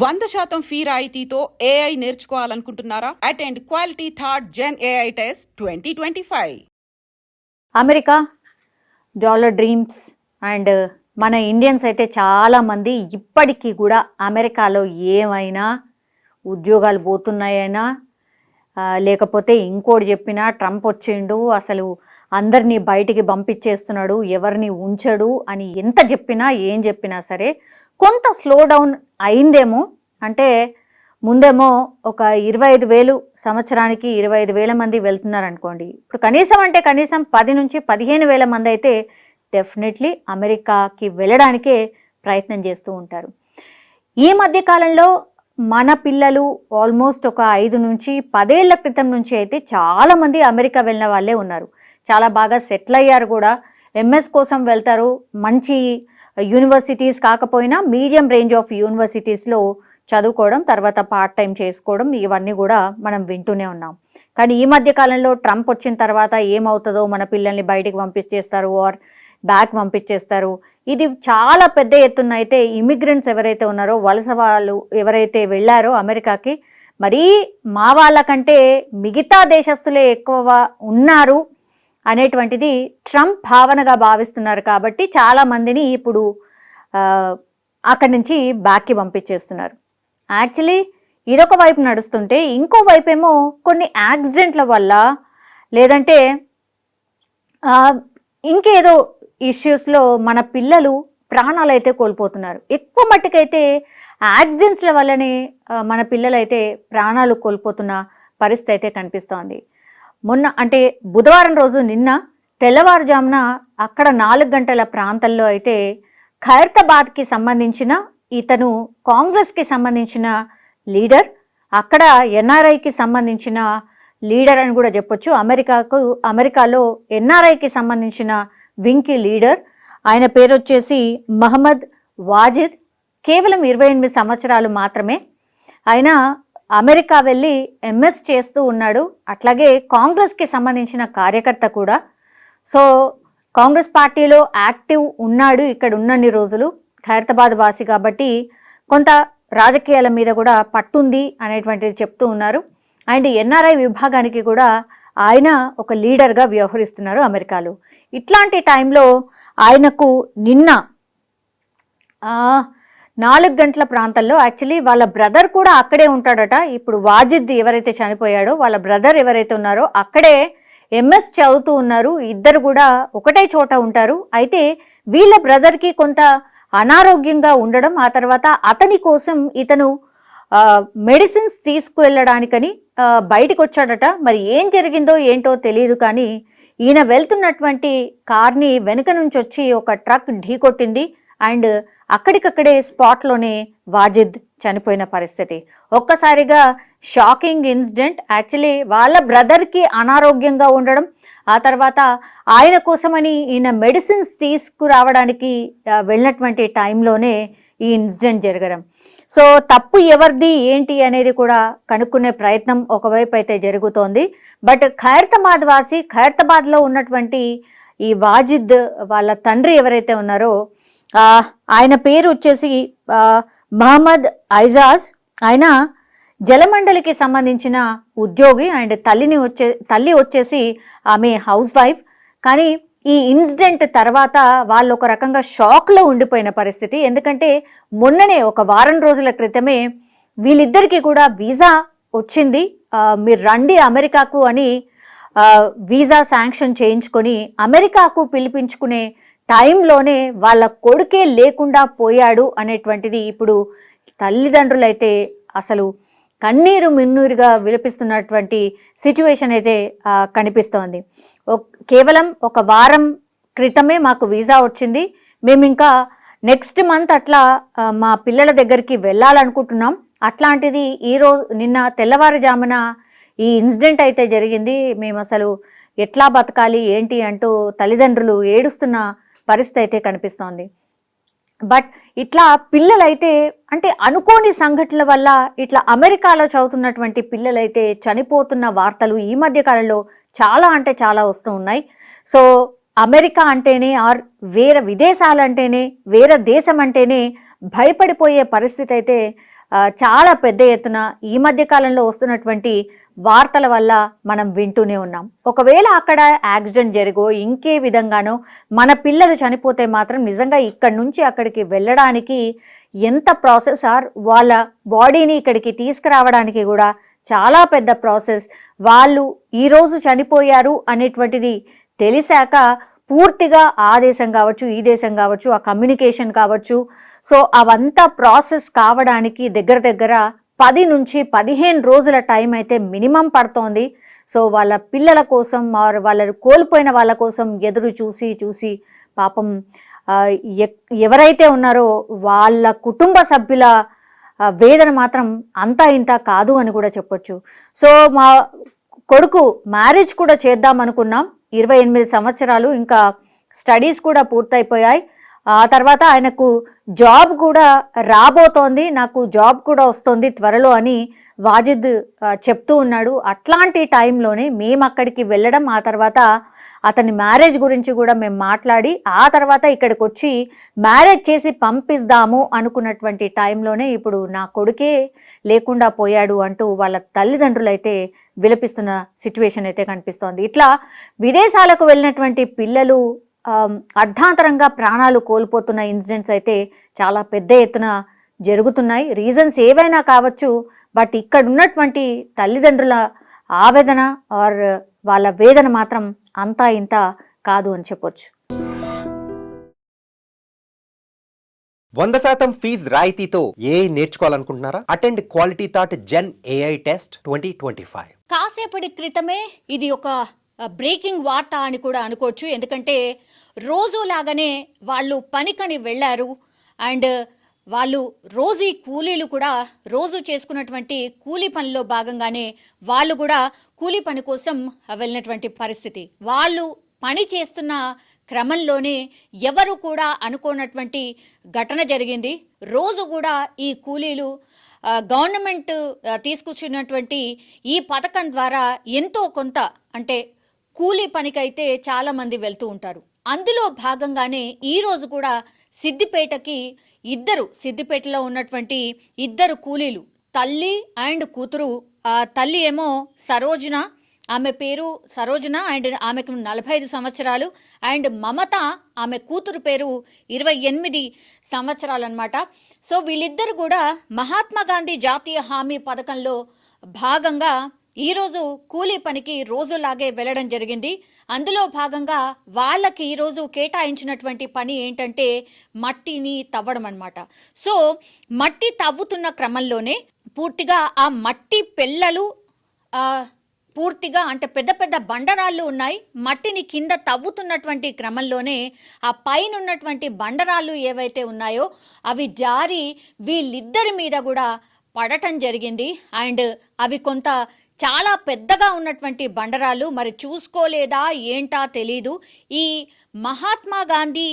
100% fee రాయితీతో AI నేర్చుకోవాలనుకుంటున్నారా? Attend quality third gen AI test 2025. America dollar dreams and మన Indians అయితే చాలామంది ఇప్పటికీ కూడా అమెరికాలో ఏమైనా ఉద్యోగాలు పోతున్నాయైనా లేకపోతే ఇంకోటి చెప్పినా ట్రంప్ వచ్చిండు అసలు అందరినీ బయటికి పంపించేస్తున్నాడు, ఎవరిని ఉంచడు అని ఎంత చెప్పినా ఏం చెప్పినా సరే కొంత స్లో డౌన్ అయిందేమో. అంటే ముందేమో ఒక 25,000 సంవత్సరానికి 25,000 మంది వెళ్తున్నారు అనుకోండి, ఇప్పుడు కనీసం 10 నుంచి 15,000 మంది అయితే డెఫినెట్లీ అమెరికాకి వెళ్ళడానికే ప్రయత్నం చేస్తూ ఉంటారు. ఈ మధ్య కాలంలో మన పిల్లలు ఆల్మోస్ట్ ఒక 5 నుంచి 10 ఏళ్ల క్రితం నుంచి అయితే చాలామంది అమెరికా వెళ్ళిన వాళ్ళే ఉన్నారు. చాలా బాగా సెటిల్ అయ్యారు కూడా. ఎంఎస్ కోసం వెళ్తారు, మంచి యూనివర్సిటీస్ కాకపోయినా మీడియం రేంజ్ ఆఫ్ యూనివర్సిటీస్లో చదువుకోవడం, తర్వాత పార్ట్ టైం చేసుకోవడం, ఇవన్నీ కూడా మనం వింటూనే ఉన్నాం. కానీ ఈ మధ్య కాలంలో ట్రంప్ వచ్చిన తర్వాత ఏమవుతుందో, మన పిల్లల్ని బయటికి పంపించేస్తారు ఆర్ బ్యాక్ పంపించేస్తారు. ఇది చాలా పెద్ద ఎత్తున అయితే ఇమిగ్రెంట్స్ ఎవరైతే ఉన్నారో, వలస వాళ్ళు ఎవరైతే వెళ్ళారో అమెరికాకి, మరీ మా వాళ్ళకంటే మిగతా దేశస్తులే ఎక్కువ ఉన్నారు అనేటువంటిది ట్రంప్ భావనగా భావిస్తున్నారు. కాబట్టి చాలామందిని ఇప్పుడు అక్కడి నుంచి బ్యాక్కి పంపించేస్తున్నారు. యాక్చువల్లీ ఇదొక వైపు నడుస్తుంటే, ఇంకో వైపు ఏమో కొన్ని యాక్సిడెంట్ల వల్ల లేదంటే ఇంకేదో ఇష్యూస్లో మన పిల్లలు ప్రాణాలు అయితే కోల్పోతున్నారు. ఎక్కువ మట్టుకైతే యాక్సిడెంట్స్ల వల్లనే మన పిల్లలైతే ప్రాణాలు కోల్పోతున్న పరిస్థితి అయితే కనిపిస్తోంది. మొన్న అంటే బుధవారం రోజు నిన్న తెల్లవారుజామున అక్కడ 4 గంటల ప్రాంతంలో అయితే ఖైరతాబాద్కి సంబంధించిన ఇతను కాంగ్రెస్కి సంబంధించిన లీడర్, అక్కడ ఎన్ఆర్ఐకి సంబంధించిన లీడర్ అని కూడా చెప్పొచ్చు. అమెరికాలో ఎన్ఆర్ఐకి సంబంధించిన వింగ్కి లీడర్. ఆయన పేరు వచ్చేసి మహమ్మద్ వాజిద్. కేవలం 28 సంవత్సరాలు మాత్రమే. ఆయన అమెరికా వెళ్ళి ఎంఎస్ చేస్తూ ఉన్నాడు. అట్లాగే కాంగ్రెస్కి సంబంధించిన కార్యకర్త కూడా. సో కాంగ్రెస్ పార్టీలో యాక్టివ్ ఉన్నాడు ఇక్కడ ఉన్నన్ని రోజులు. ఖైరతాబాద్ వాసి కాబట్టి కొంత రాజకీయాల మీద కూడా పట్టుంది అనేటువంటిది చెప్తూ ఉన్నారు. అండ్ ఎన్ఆర్ఐ విభాగానికి కూడా ఆయన ఒక లీడర్గా వ్యవహరిస్తున్నారు అమెరికాలో. ఇట్లాంటి టైంలో ఆయనకు నిన్న 4 గంటల ప్రాంతంలో యాక్చువల్లీ వాళ్ళ బ్రదర్ కూడా అక్కడే ఉంటాడట. ఇప్పుడు వాజిద్ ఎవరైతే చనిపోయాడో వాళ్ళ బ్రదర్ ఎవరైతే ఉన్నారో అక్కడే ఎంఎస్ చదువుతూ ఉన్నారు. ఇద్దరు కూడా ఒకటే చోట ఉంటారు. అయితే వీళ్ళ బ్రదర్కి కొంత అనారోగ్యంగా ఉండడం, ఆ తర్వాత అతని కోసం ఇతను మెడిసిన్స్ తీసుకువెళ్ళడానికని బయటికి వచ్చాడట. మరి ఏం జరిగిందో ఏంటో తెలియదు, కానీ ఈయన వెళ్తున్నటువంటి కార్ని వెనుక నుంచి వచ్చి ఒక ట్రక్ ఢీకొట్టింది. అండ్ అక్కడికక్కడే స్పాట్లోనే వాజిద్ చనిపోయిన పరిస్థితి. ఒక్కసారిగా షాకింగ్ ఇన్సిడెంట్. యాక్చువల్లీ వాళ్ళ బ్రదర్కి అనారోగ్యంగా ఉండడం, ఆ తర్వాత ఆయన కోసమని ఈయన మెడిసిన్స్ తీసుకురావడానికి వెళ్ళినటువంటి టైంలోనే ఈ ఇన్సిడెంట్ జరగడం. సో తప్పు ఎవరిది ఏంటి అనేది కూడా కనుక్కునే ప్రయత్నం ఒకవైపు అయితే జరుగుతోంది. బట్ ఖైరతాబాద్ వాసి, ఖైరతాబాద్లో ఉన్నటువంటి ఈ వాజిద్ వాళ్ళ తండ్రి ఎవరైతే ఉన్నారో ఆయన పేరు వచ్చేసి మహమ్మద్ ఐజాజ్. ఆయన జలమండలికి సంబంధించిన ఉద్యోగి అండ్ తల్లి వచ్చేసి ఆమె హౌస్ వైఫ్. కానీ ఈ ఇన్సిడెంట్ తర్వాత వాళ్ళు ఒక రకంగా షాక్లో ఉండిపోయిన పరిస్థితి. ఎందుకంటే మొన్ననే ఒక వారం రోజుల క్రితమే వీళ్ళిద్దరికీ కూడా వీసా వచ్చింది, మీరు రండి అమెరికాకు అని వీసా శాంక్షన్ చేయించుకొని అమెరికాకు పిలిపించుకునే టైంలోనే వాళ్ళ కొడుకే లేకుండా పోయాడు అనేటువంటిది ఇప్పుడు తల్లిదండ్రులైతే అసలు కన్నీరు మిన్నూరుగా విలపిస్తున్నటువంటి సిచ్యువేషన్ అయితే కనిపిస్తోంది. కేవలం ఒక వారం క్రితమే మాకు వీసా వచ్చింది, మేము ఇంకా నెక్స్ట్ మంత్ అట్లా మా పిల్లల దగ్గరికి వెళ్ళాలనుకుంటున్నాం. అట్లాంటిది నిన్న తెల్లవారుజామున ఈ ఇన్సిడెంట్ అయితే జరిగింది. మేము అసలు ఎట్లా బతకాలి ఏంటి అంటూ తల్లిదండ్రులు ఏడుస్తున్న పరిస్థితి అయితే కనిపిస్తోంది. బట్ ఇట్లా పిల్లలైతే అంటే అనుకోని సంఘటనల వల్ల ఇట్లా అమెరికాలో చదువుతున్నటువంటి పిల్లలైతే చనిపోతున్న వార్తలు ఈ మధ్య కాలంలో చాలా అంటే చాలా వస్తూ ఉన్నాయి. సో అమెరికా అంటేనే ఆర్ వేరే విదేశాలు అంటేనే, వేరే దేశం అంటేనే భయపడిపోయే పరిస్థితి అయితే చాలా పెద్ద ఎత్తున ఈ మధ్య కాలంలో వస్తున్నటువంటి వార్తల వల్ల మనం వింటూనే ఉన్నాం. ఒకవేళ అక్కడ యాక్సిడెంట్ జరిగో ఇంకే విధంగానో మన పిల్లలు చనిపోతే మాత్రం నిజంగా ఇక్కడి నుంచి అక్కడికి వెళ్ళడానికి ఎంత ప్రాసెస్ ఆర్ వాళ్ళ బాడీని ఇక్కడికి తీసుకురావడానికి కూడా చాలా పెద్ద ప్రాసెస్. వాళ్ళు ఈరోజు చనిపోయారు అనేటువంటిది తెలిసాక పూర్తిగా ఆ దేశం కావచ్చు, ఈ దేశం కావచ్చు, ఆ కమ్యూనికేషన్ కావచ్చు, సో అవంతా ప్రాసెస్ కావడానికి దగ్గర దగ్గర 10 నుంచి 15 రోజుల టైం అయితే మినిమం పడుతోంది. సో వాళ్ళ పిల్లల కోసం వాళ్ళ కోల్పోయిన వాళ్ళ కోసం ఎదురు చూసి చూసి పాపం ఎవరైతే ఉన్నారో వాళ్ళ కుటుంబ సభ్యుల వేదన మాత్రం అంతా ఇంత కాదు అని కూడా చెప్పొచ్చు. సో మా కొడుకు మ్యారేజ్ కూడా చేద్దాం అనుకున్నాం, 28 సంవత్సరాలు, ఇంకా స్టడీస్ కూడా పూర్తయిపోయాయి. ఆ తర్వాత ఆయనకు జాబ్ కూడా రాబోతోంది, నాకు జాబ్ కూడా వస్తుంది త్వరలో అని వాజిద్ చెప్తూ ఉన్నాడు. అట్లాంటి టైంలోనే మేము అక్కడికి వెళ్ళడం, ఆ తర్వాత అతని మ్యారేజ్ గురించి కూడా మేము మాట్లాడి ఆ తర్వాత ఇక్కడికి వచ్చి మ్యారేజ్ చేసి పంపిస్తాము అనుకున్నటువంటి టైంలోనే ఇప్పుడు నా కొడుకే లేకుండా పోయాడు అంటూ వాళ్ళ తల్లిదండ్రులు అయితే విలపిస్తున్న సిచ్యువేషన్ అయితే కనిపిస్తోంది. ఇట్లా విదేశాలకు వెళ్ళినటువంటి పిల్లలు అర్ధాంతరంగా ప్రాణాలు కోల్పోతున్న ఇన్సిడెంట్స్ అయితే చాలా పెద్ద ఎత్తున జరుగుతున్నాయి. రీజన్స్ ఏవైనా కావచ్చు, బట్ ఇక్కడ ఉన్నటువంటి తల్లిదండ్రుల ఆవేదన ఆర్ వాళ్ళ వేదన మాత్రం అంతా ఇంత కాదు అని చెప్పొచ్చు. 100% ఫీజు రాయితీతో ఏఐ నేర్చుకోవాలనుకుంటున్నారా? Attend quality thought gen AI test 2025. కాసేపటి క్రితమే ఇది ఒక బ్రేకింగ్ వార్త అని కూడా అనుకోవచ్చు. ఎందుకంటే రోజులాగానే వాళ్ళు పనికని వెళ్ళారు అండ్ వాళ్ళు రోజు కూలీలు కూడా రోజు చేసుకున్నటువంటి కూలీ పనిలో భాగంగానే వాళ్ళు కూడా కూలీ పని కోసం వెళ్ళినటువంటి పరిస్థితి. వాళ్ళు పని చేస్తున్న క్రమంలోనే ఎవరు కూడా అనుకోనటువంటి ఘటన జరిగింది. రోజు కూడా ఈ కూలీలు గవర్నమెంట్ తీసుకొచ్చినటువంటి ఈ పథకం ద్వారా ఎంతో కొంత అంటే కూలీ పనికైతే చాలామంది వెళ్తూ ఉంటారు. అందులో భాగంగానే ఈరోజు కూడా సిద్దిపేటలో ఉన్నటువంటి ఇద్దరు కూలీలు, తల్లి అండ్ కూతురు. తల్లి ఏమో సరోజన, ఆమె పేరు సరోజన అండ్ ఆమెకు 45 సంవత్సరాలు, అండ్ మమత ఆమె కూతురు పేరు 28 సంవత్సరాలు అన్నమాట. సో వీళ్ళిద్దరు కూడా మహాత్మా గాంధీ జాతీయ హామీ పథకంలో భాగంగా ఈరోజు కూలీ పనికి రోజులాగే వెళ్ళడం జరిగింది. అందులో భాగంగా వాళ్ళకి ఈరోజు కేటాయించినటువంటి పని ఏంటంటే మట్టిని తవ్వడం అన్నమాట. సో మట్టి తవ్వుతున్న క్రమంలోనే పూర్తిగా ఆ మట్టి పెళ్ళలు పూర్తిగా అంటే పెద్ద పెద్ద బండరాళ్ళు ఉన్నాయి. మట్టిని కింద తవ్వుతున్నటువంటి క్రమంలోనే ఆ పైన ఉన్నటువంటి బండరాళ్ళు ఏవైతే ఉన్నాయో అవి జారి వీళ్ళిద్దరి మీద కూడా పడటం జరిగింది. అండ్ అవి కొంత చాలా పెద్దగా ఉన్నటువంటి బండరాళ్ళు, మరి చూసుకోలేదా ఏంటా తెలీదు. ఈ మహాత్మా గాంధీ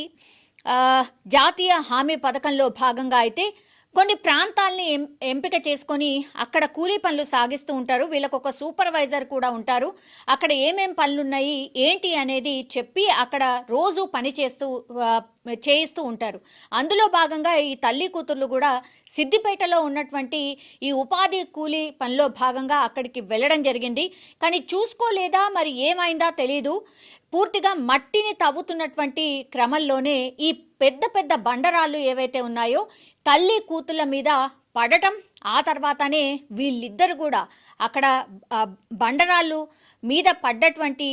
జాతీయ హామీ పథకంలో భాగంగా అయితే కొన్ని ప్రాంతాలని ఎంపిక చేసుకొని అక్కడ కూలీ పనులు సాగిస్తూ ఉంటారు. వీళ్ళకు ఒక సూపర్వైజర్ కూడా ఉంటారు. అక్కడ ఏమేం పనులు ఉన్నాయి ఏంటి అనేది చెప్పి అక్కడ రోజు పని చేయిస్తూ ఉంటారు. అందులో భాగంగా ఈ తల్లి కూతుర్లు కూడా సిద్దిపేటలో ఉన్నటువంటి ఈ ఉపాధి కూలీ పనిలో భాగంగా అక్కడికి వెళ్ళడం జరిగింది. కానీ చూసుకోలేదా మరి ఏమైందా తెలీదు. పూర్తిగా మట్టిని తవ్వుతున్నటువంటి క్రమంలోనే ఈ పెద్ద పెద్ద బండరాళ్ళు ఏవైతే ఉన్నాయో తల్లి కూతుళ్ళ మీద పడటం, ఆ తర్వాతనే వీళ్ళిద్దరు కూడా అక్కడ బండరాళ్ళు మీద పడ్డటువంటి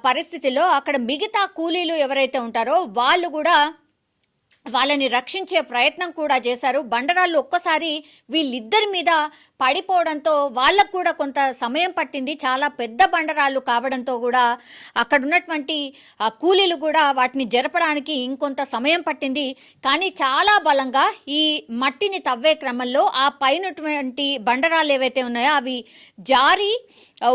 పరిస్థితిలో అక్కడ మిగతా కూలీలు ఎవరైతే ఉంటారో వాళ్ళు కూడా వాళ్ళని రక్షించే ప్రయత్నం కూడా చేశారు. బండరాళ్ళు ఒక్కసారి వీళ్ళిద్దరి మీద పడిపోవడంతో వాళ్ళకు కూడా కొంత సమయం పట్టింది. చాలా పెద్ద బండరాళ్ళు కావడంతో కూడా అక్కడ ఉన్నటువంటి కూలీలు కూడా వాటిని జరపడానికి ఇంకొంత సమయం పట్టింది. కానీ చాలా బలంగా ఈ మట్టిని తవ్వే క్రమంలో ఆ పైనటువంటి బండరాళ్ళు ఏవైతే ఉన్నాయో అవి జారి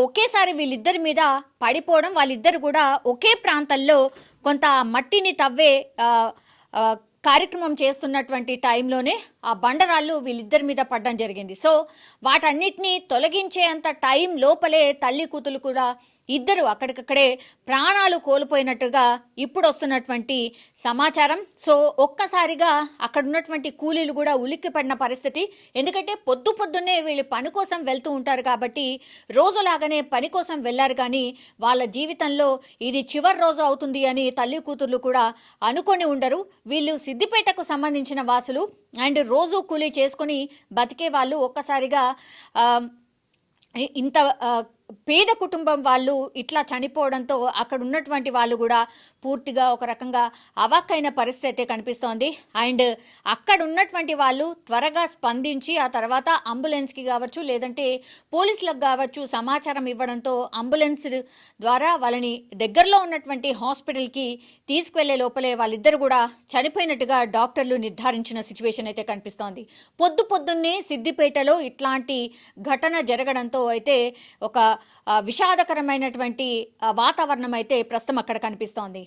ఒకేసారి వీళ్ళిద్దరి మీద పడిపోవడం, వాళ్ళిద్దరు కూడా ఒకే ప్రాంతంలో కొంత మట్టిని తవ్వే కార్యక్రమం చేస్తున్నటువంటి టైంలోనే ఆ బండరాళ్ళు వీళ్ళిద్దరి మీద పడడం జరిగింది. సో వాటన్నిటినీ తొలగించేంత టైం లోపలే తల్లి కూతురు కూడా ఇద్దరు అక్కడికక్కడే ప్రాణాలు కోల్పోయినట్టుగా ఇప్పుడు వస్తున్నటువంటి సమాచారం. సో ఒక్కసారిగా అక్కడ ఉన్నటువంటి కూలీలు కూడా ఉలిక్కిపడిన పరిస్థితి. ఎందుకంటే పొద్దున్నే వీళ్ళు పని కోసం వెళ్తూ ఉంటారు కాబట్టి రోజులాగానే పని కోసం వెళ్ళారు, కానీ వాళ్ళ జీవితంలో ఇది చివరి రోజు అవుతుంది అని తల్లి కూతుర్లు కూడా అనుకొని ఉండరు. వీళ్ళు సిద్దిపేటకు సంబంధించిన వాసులు అండ్ రోజు కూలీ చేసుకొని బతికే వాళ్ళు ఒక్కసారిగా ఇంత పేద కుటుంబం వాళ్ళు ఇట్లా చనిపోవడంతో అక్కడ ఉన్నటువంటి వాళ్ళు కూడా పూర్తిగా ఒక రకంగా అవాక్కైన పరిస్థితి అయితే కనిపిస్తోంది. అండ్ అక్కడ ఉన్నటువంటి వాళ్ళు త్వరగా స్పందించి ఆ తర్వాత అంబులెన్స్కి కావచ్చు లేదంటే పోలీసులకు కావచ్చు సమాచారం ఇవ్వడంతో అంబులెన్స్ ద్వారా వాళ్ళని దగ్గరలో ఉన్నటువంటి హాస్పిటల్కి తీసుకువెళ్లే లోపలే వాళ్ళిద్దరు కూడా చనిపోయినట్టుగా డాక్టర్లు నిర్ధారించిన సిచ్యువేషన్ అయితే కనిపిస్తోంది. పొద్దున్నే సిద్దిపేటలో ఇట్లాంటి ఘటన జరగడంతో అయితే ఒక విషాదకరమైనటువంటి వాతావరణం అయితే ప్రస్తుతం అక్కడ కనిపిస్తోంది.